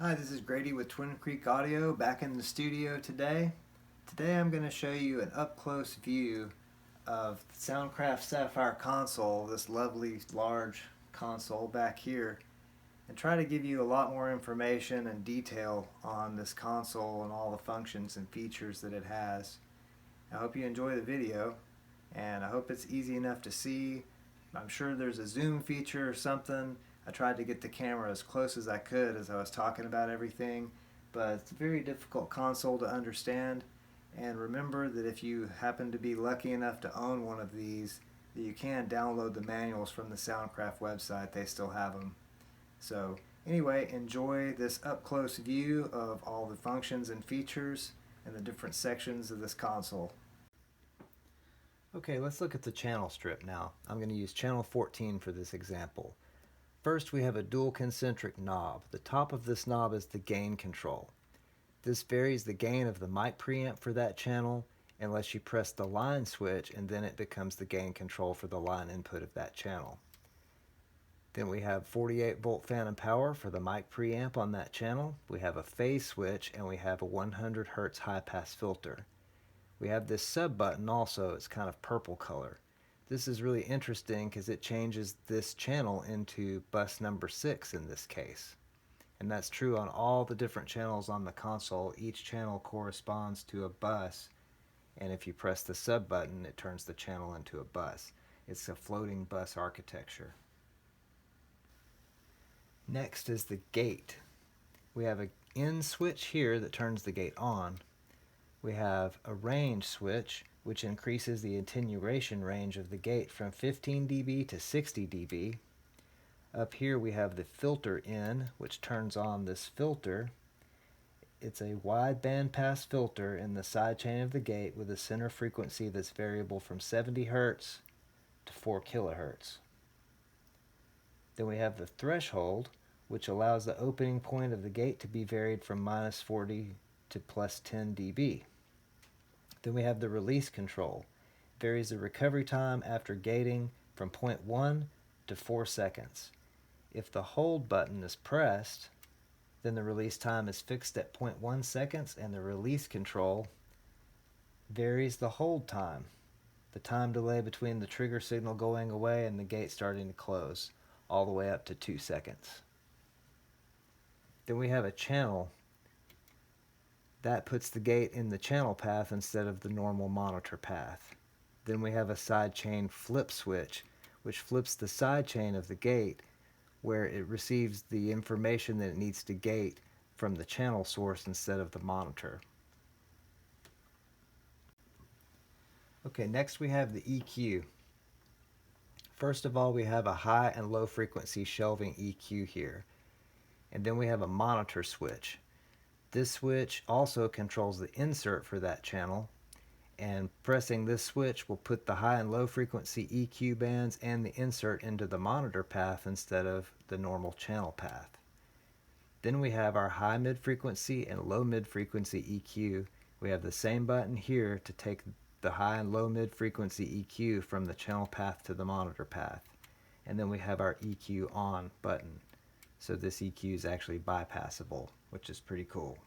Hi, this is Grady with Twin Creek Audio back in the studio today. Today I'm going to show you an up-close view of the Soundcraft Sapphyre console, this lovely large console back here, and try to give you a lot more information and detail on this console and all the functions and features that it has. I hope you enjoy the video, and I hope it's easy enough to see. I'm sure there's a zoom feature or something. I tried to get the camera as close as I could as I was talking about everything, but it's a very difficult console to understand. And remember that if you happen to be lucky enough to own one of these, that you can download the manuals from the Soundcraft website. They still have them. So anyway, enjoy this up-close view of all the functions and features and the different sections of this console. Okay, let's look at the channel strip now. I'm going to use channel 14 for this example. First, we have a dual concentric knob. The top of this knob is the gain control. This varies the gain of the mic preamp for that channel unless you press the line switch, and then it becomes the gain control for the line input of that channel. Then we have 48 volt phantom power for the mic preamp on that channel. We have a phase switch, and we have a 100 Hz high pass filter. We have this sub button also. It's kind of purple color. This is really interesting because it changes this channel into bus number 6 in this case. And that's true on all the different channels on the console. Each channel corresponds to a bus, and if you press the sub button, it turns the channel into a bus. It's a floating bus architecture. Next is the gate. We have an in switch here that turns the gate on. We have a range switch, which increases the attenuation range of the gate from 15 dB to 60 dB. Up here we have the filter in, which turns on this filter. It's a wide bandpass filter in the sidechain of the gate with a center frequency that's variable from 70 Hz to 4 kHz. Then we have the threshold, which allows the opening point of the gate to be varied from -40 to +10 dB. Then we have the release control. It varies the recovery time after gating from 0.1 to 4 seconds. If the hold button is pressed, then the release time is fixed at 0.1 seconds, and the release control varies the hold time, the time delay between the trigger signal going away and the gate starting to close, all the way up to 2 seconds. Then we have a channel. That puts the gate in the channel path instead of the normal monitor path. Then we have a sidechain flip switch, which flips the sidechain of the gate where it receives the information that it needs to gate from the channel source instead of the monitor. Okay, next we have the EQ. First of all, we have a high and low frequency shelving EQ here. And then we have a monitor switch. This switch also controls the insert for that channel, and pressing this switch will put the high and low frequency EQ bands and the insert into the monitor path instead of the normal channel path. Then we have our high mid frequency and low mid frequency EQ. We have the same button here to take the high and low mid frequency EQ from the channel path to the monitor path. And then we have our EQ on button. So this EQ is actually bypassable, which is pretty cool.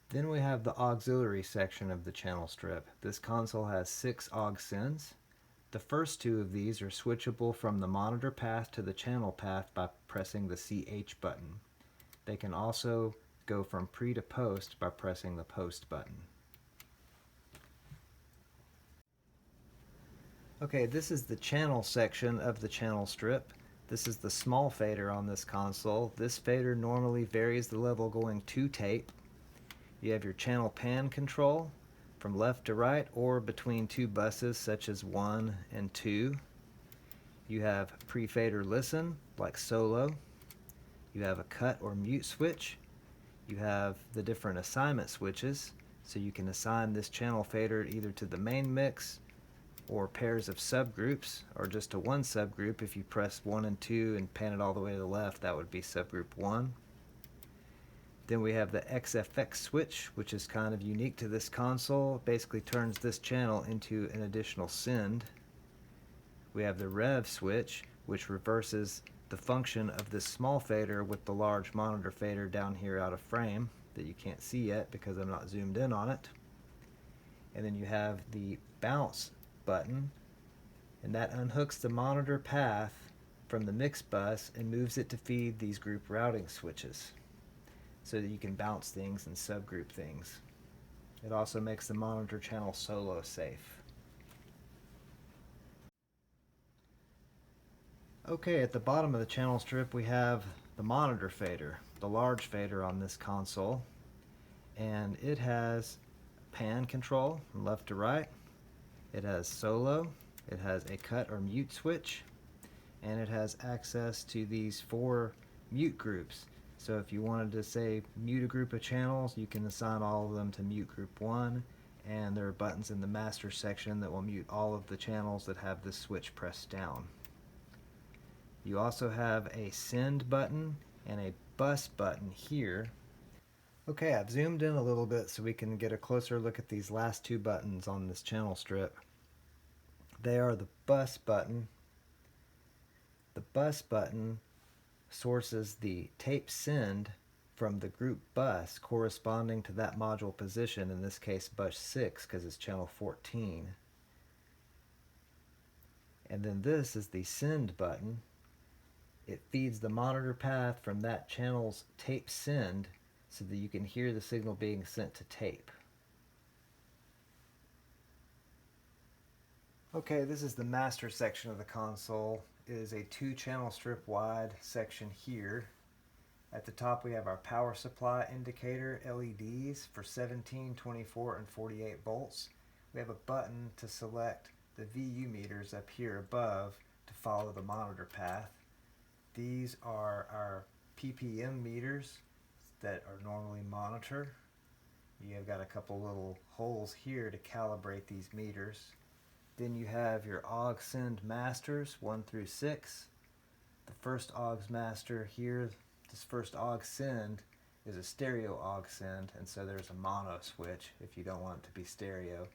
Then we have the auxiliary section of the channel strip. This console has 6 aux sends. The first 2 of these are switchable from the monitor path to the channel path by pressing the CH button. They can also go from pre to post by pressing the post button. Okay, this is the channel section of the channel strip. This is the small fader on this console. This fader normally varies the level going to tape. You have your channel pan control from left to right or between 2 buses such as 1 and 2. You have pre-fader listen like solo. You have a cut or mute switch. You have the different assignment switches, so you can assign this channel fader either to the main mix or pairs of subgroups, or just to one subgroup. If you press 1 and 2 and pan it all the way to the left, that would be subgroup 1. Then we have the XFX switch, which is kind of unique to this console. It basically turns this channel into an additional send. We have the Rev Switch, which reverses the function of this small fader with the large monitor fader down here out of frame that you can't see yet because I'm not zoomed in on it. And then you have the bounce button, and that unhooks the monitor path from the mix bus and moves it to feed these group routing switches so that you can bounce things and subgroup things. It also makes the monitor channel solo safe. Okay, at the bottom of the channel strip we have the monitor fader, the large fader on this console, and it has pan control from left to right, it has solo, it has a cut or mute switch, and it has access to these 4 mute groups. So if you wanted to say mute a group of channels, you can assign all of them to mute group 1, and there are buttons in the master section that will mute all of the channels that have this switch pressed down. You also have a send button and a bus button here. Okay, I've zoomed in a little bit so we can get a closer look at these last 2 buttons on this channel strip. They are the bus button. The bus button sources the tape send from the group bus corresponding to that module position, in this case bus 6 because it's channel 14. And then this is the send button. It feeds the monitor path from that channel's tape send so that you can hear the signal being sent to tape. Okay, this is the master section of the console. It is a 2-channel strip wide section here. At the top we have our power supply indicator LEDs for 17, 24, and 48 volts. We have a button to select the VU meters up here above to follow the monitor path. These are our PPM meters that are normally monitor. You've got a couple little holes here to calibrate these meters. Then you have your aux send masters 1 through 6. The first aux master here, this first aux send, is a stereo aux send, and so there's a mono switch if you don't want it to be stereo.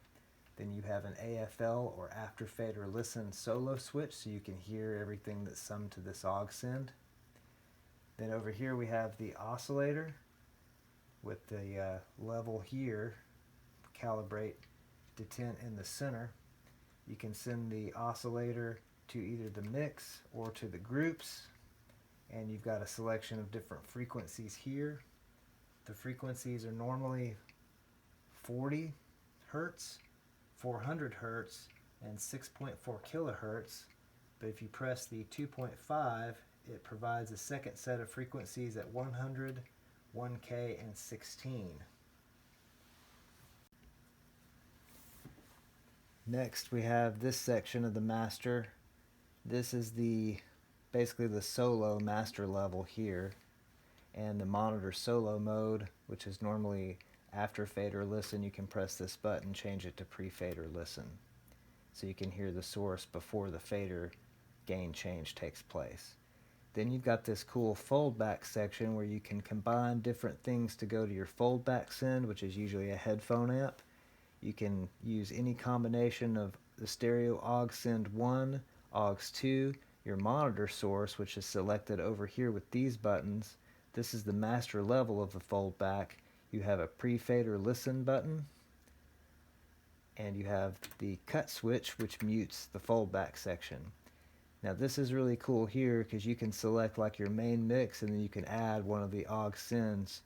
Then you have an AFL or after fader listen solo switch so you can hear everything that's summed to this aux send. Then over here we have the oscillator with the level here, calibrate detent in the center. You can send the oscillator to either the mix or to the groups, and you've got a selection of different frequencies here. The frequencies are normally 40 Hertz, 400 Hertz, and 6.4 kilohertz, but if you press the 2.5, it provides a second set of frequencies at 100, 1K, and 16. Next we have this section of the master. This is basically the solo master level here, and the monitor solo mode, which is normally after fader listen. You can press this button, change it to pre-fader listen, so you can hear the source before the fader gain change takes place. Then you've got this cool foldback section where you can combine different things to go to your foldback send, which is usually a headphone amp. You can use any combination of the stereo aux send 1, aux 2, your monitor source, which is selected over here with these buttons. This is the master level of the foldback. You have a pre-fader listen button, and you have the cut switch, which mutes the foldback section. Now this is really cool here because you can select like your main mix, and then you can add one of the aux sends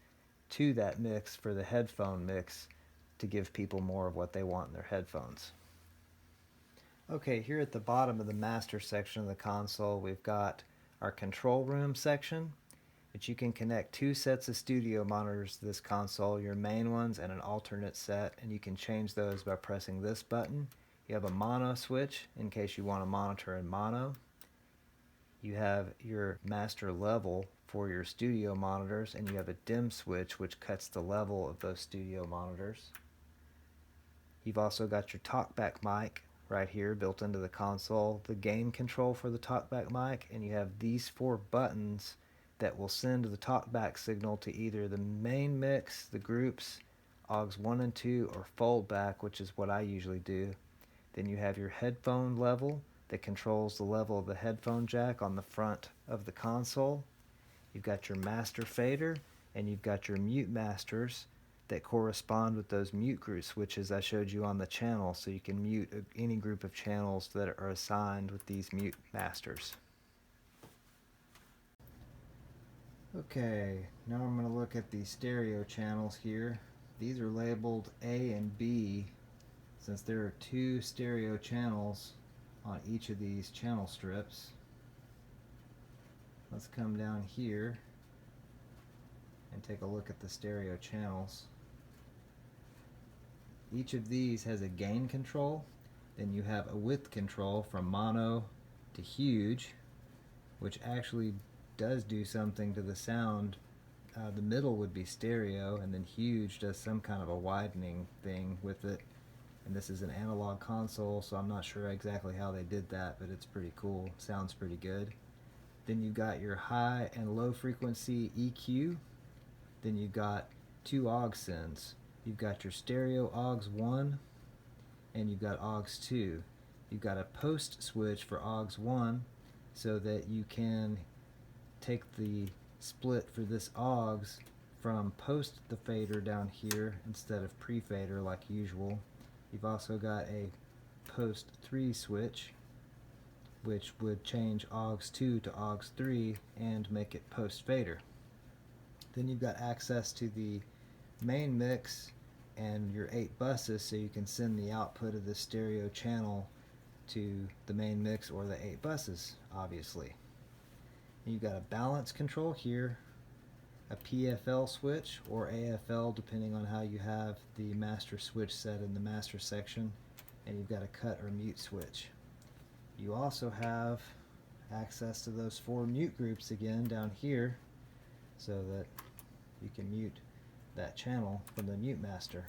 to that mix for the headphone mix to give people more of what they want in their headphones. Okay, here at the bottom of the master section of the console we've got our control room section, which you can connect 2 sets of studio monitors to this console, your main ones and an alternate set, and you can change those by pressing this button. You have a mono switch in case you want to monitor in mono. You have your master level for your studio monitors, and you have a dim switch which cuts the level of those studio monitors. You've also got your Talkback Mic right here built into the console, the gain control for the Talkback Mic, and you have these 4 buttons that will send the Talkback signal to either the main mix, the groups, aux 1 and 2, or foldback, which is what I usually do. Then you have your headphone level, that controls the level of the headphone jack on the front of the console. You've got your master fader, and you've got your mute masters that correspond with those mute group switches I showed you on the channel, so you can mute any group of channels that are assigned with these mute masters. Okay, now I'm going to look at the stereo channels here. These are labeled A and B since there are 2 stereo channels on each of these channel strips. Let's come down here and take a look at the stereo channels. Each of these has a gain control. Then you have a width control from mono to huge, which actually does do something to the sound. The middle would be stereo, and then huge does some kind of a widening thing with it. And this is an analog console, so I'm not sure exactly how they did that, but it's pretty cool. Sounds pretty good. Then you've got your high and low frequency EQ. Then you've got 2 aux sends. You've got your stereo aux 1 and you've got aux 2. You've got a post switch for aux 1 so that you can take the split for this aux from post the fader down here instead of pre-fader like usual. You've also got a post 3 switch, which would change aux 2 to aux 3 and make it post fader. Then you've got access to the main mix and your 8 buses, so you can send the output of the stereo channel to the main mix or the 8 buses, obviously. And you've got a balance control here, a PFL switch or AFL depending on how you have the master switch set in the master section, and you've got a cut or mute switch. You also have access to those 4 mute groups again down here so that you can mute that channel from the mute master.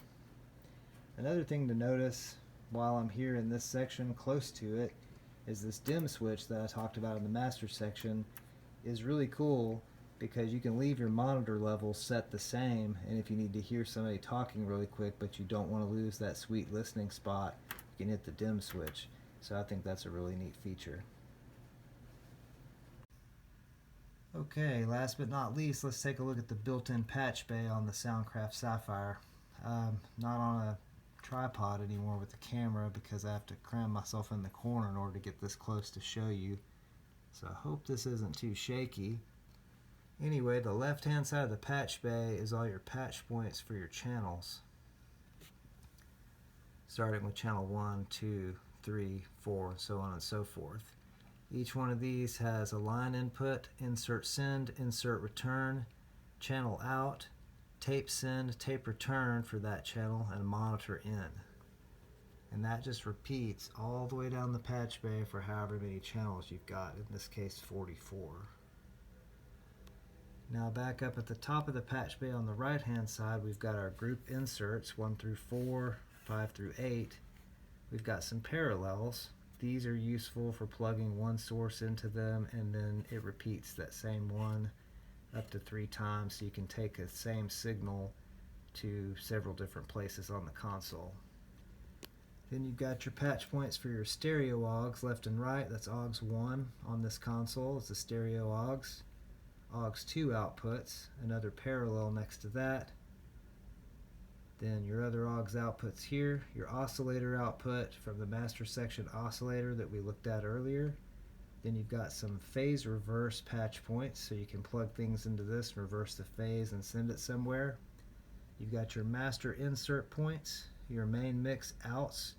Another thing to notice while I'm here in this section close to it is this dim switch that I talked about in the master section is really cool because you can leave your monitor levels set the same, and if you need to hear somebody talking really quick but you don't want to lose that sweet listening spot, you can hit the dim switch. So I think that's a really neat feature. Okay, last but not least, let's take a look at the built-in patch bay on the Soundcraft Sapphyre. Not on a tripod anymore with the camera because I have to cram myself in the corner in order to get this close to show you. So I hope this isn't too shaky. Anyway, the left-hand side of the patch bay is all your patch points for your channels, starting with channel 1, 2, 3, 4, and so on and so forth. Each one of these has a line input, insert send, insert return, channel out, tape send, tape return for that channel, and monitor in. And that just repeats all the way down the patch bay for however many channels you've got, in this case 44. Now back up at the top of the patch bay on the right hand side, we've got our group inserts 1 through 4, 5 through 8. We've got some parallels. These are useful for plugging one source into them, and then it repeats that same one up to 3 times, so you can take the same signal to several different places on the console. Then you've got your patch points for your stereo aux left and right. That's aux 1 on this console. It's a stereo aux. Aux 2 outputs, another parallel next to that. Then your other aux outputs here, your oscillator output from the master section oscillator that we looked at earlier. Then you've got some phase reverse patch points, so you can plug things into this, reverse the phase, and send it somewhere. You've got your master insert points, your main mix outs,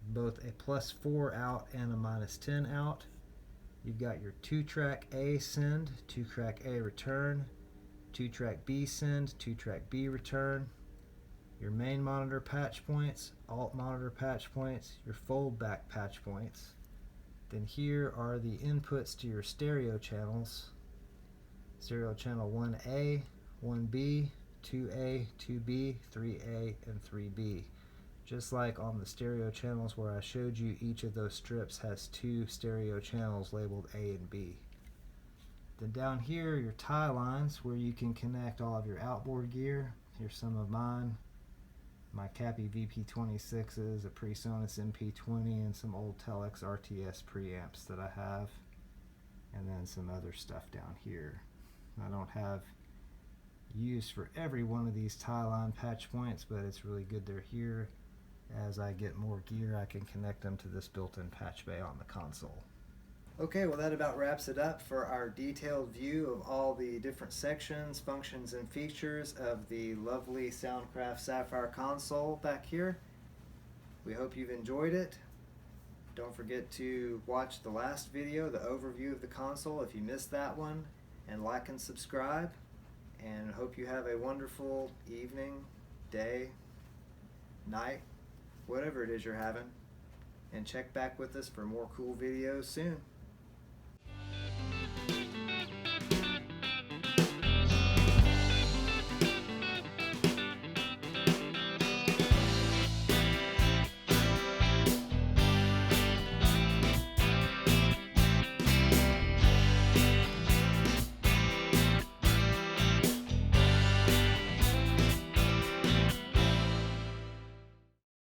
both a +4 out and a -10 out. You've got your 2-track A send, 2-track A return, 2-track B send, 2-track B return. Your main monitor patch points, alt monitor patch points, your fold back patch points. Then here are the inputs to your stereo channels. Stereo channel 1A, 1B, 2A, 2B, 3A, and 3B. Just like on the stereo channels where I showed you, each of those strips has 2 stereo channels labeled A and B. Then down here are your tie lines where you can connect all of your outboard gear. Here's some of mine. my Cappy VP26s, a PreSonus MP20, and some old Telex RTS preamps that I have, and then some other stuff down here. I don't have use for every one of these tie line patch points, but it's really good they're here. As I get more gear, I can connect them to this built-in patch bay on the console. Okay, well that about wraps it up for our detailed view of all the different sections, functions, and features of the lovely Soundcraft Sapphyre console back here. We hope you've enjoyed it. Don't forget to watch the last video, the overview of the console, if you missed that one, and like and subscribe. And hope you have a wonderful evening, day, night, whatever it is you're having. And check back with us for more cool videos soon.